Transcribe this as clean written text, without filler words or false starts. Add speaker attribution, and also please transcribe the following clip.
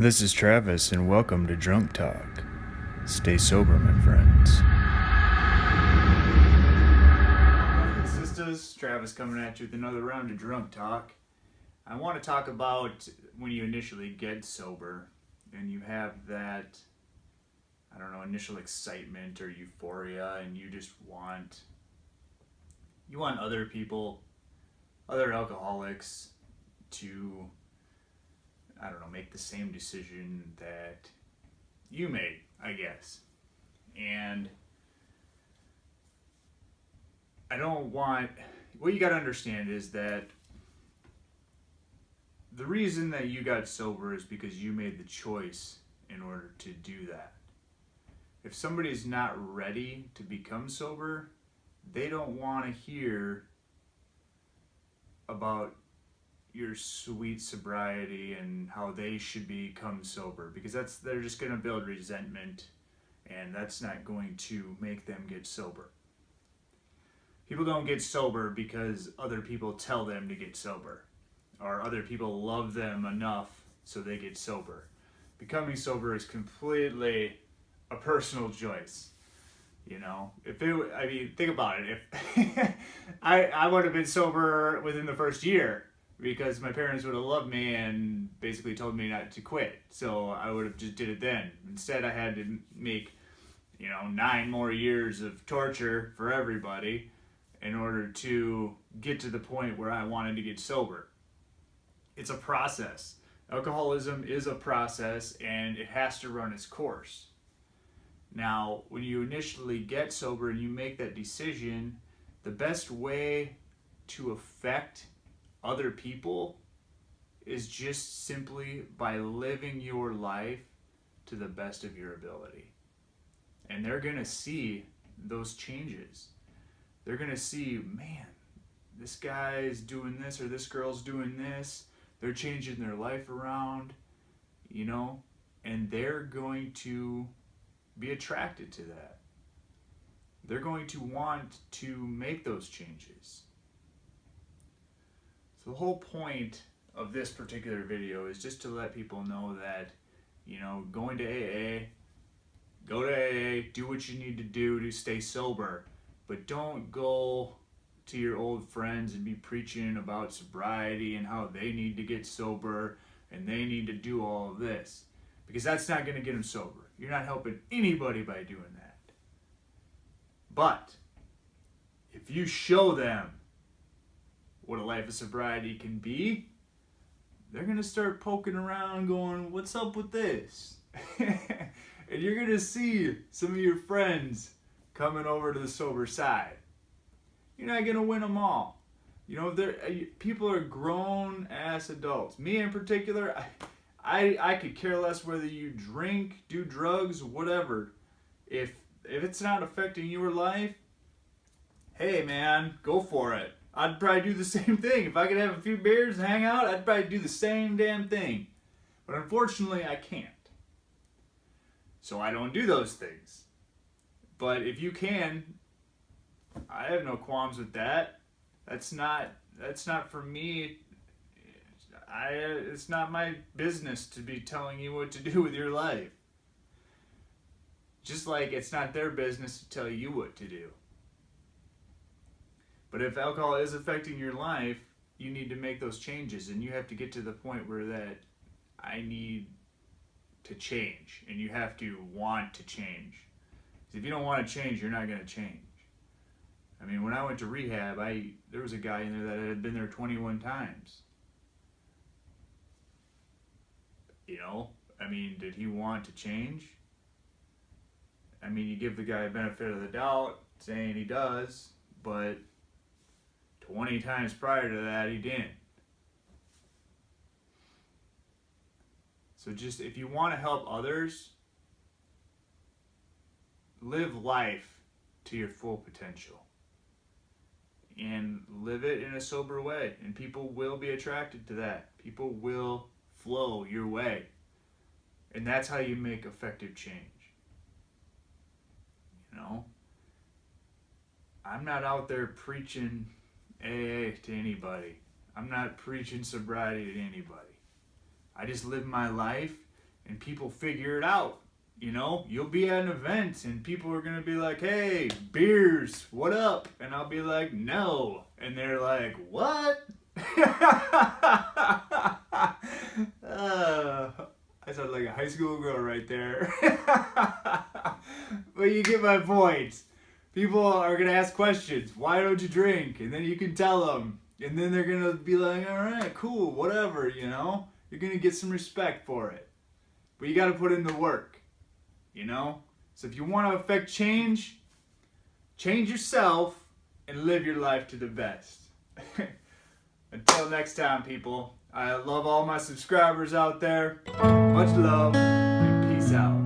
Speaker 1: This is Travis, and welcome to Drunk Talk. Stay sober, my friends. Brothers and sisters, Travis coming at you with another round of Drunk Talk. I want to talk about when you initially get sober and you have that, initial excitement or euphoria, and you just want other people, other alcoholics to make the same decision that you made, I guess. And what you got to understand is that the reason that you got sober is because you made the choice in order to do that. If somebody's not ready to become sober, they don't want to hear about your sweet sobriety and how they should become sober, because they're just going to build resentment, and that's not going to make them get sober. People don't get sober because other people tell them to get sober, or other people love them enough so they get sober. Becoming sober is completely a personal choice. Think about it. If I would have been sober within the first year, because my parents would have loved me and basically told me not to quit. So I would have just did it then. Instead, I had to make, 9 more years of torture for everybody in order to get to the point where I wanted to get sober. It's a process. Alcoholism is a process, and it has to run its course. Now, when you initially get sober and you make that decision, the best way to affect other people is just simply by living your life to the best of your ability. And they're going to see those changes. They're going to see, man, this guy's doing this or this girl's doing this. They're changing their life around, and they're going to be attracted to that. They're going to want to make those changes. So the whole point of this particular video is just to let people know that, going to AA, go to AA, do what you need to do to stay sober, but don't go to your old friends and be preaching about sobriety and how they need to get sober and they need to do all of this, because that's not going to get them sober. You're not helping anybody by doing that. But if you show them what a life of sobriety can be, they're going to start poking around going, what's up with this? And you're going to see some of your friends coming over to the sober side. You're not going to win them all. People are grown ass adults. Me in particular, I could care less whether you drink, do drugs, whatever. If it's not affecting your life, hey man, go for it. I'd probably do the same thing. If I could have a few beers and hang out, I'd probably do the same damn thing. But unfortunately, I can't. So I don't do those things. But if you can, I have no qualms with that. That's not for me. It's not my business to be telling you what to do with your life. Just like it's not their business to tell you what to do. But if alcohol is affecting your life, you need to make those changes, and you have to get to the point where that I need to change, and you have to want to change. Because if you don't want to change, you're not going to change. When I went to rehab, there was a guy in there that had been there 21 times. Did he want to change? You give the guy a benefit of the doubt, saying he does, but 20 times prior to that, he didn't. So just, if you want to help others, live life to your full potential. And live it in a sober way. And people will be attracted to that. People will flow your way. And that's how you make effective change. I'm not out there preaching AA to anybody. I'm not preaching sobriety to anybody. I just live my life and people figure it out. You know, you'll be at an event and people are going to be like, hey, beers, what up? And I'll be like, no. And they're like, what? I sound like a high school girl right there. But you get my point. People are going to ask questions. Why don't you drink? And then you can tell them. And then they're going to be like, all right, cool, whatever, you know? You're going to get some respect for it. But you got to put in the work. You know? So if you want to affect change, change yourself and live your life to the best. Until next time, people, I love all my subscribers out there. Much love and peace out.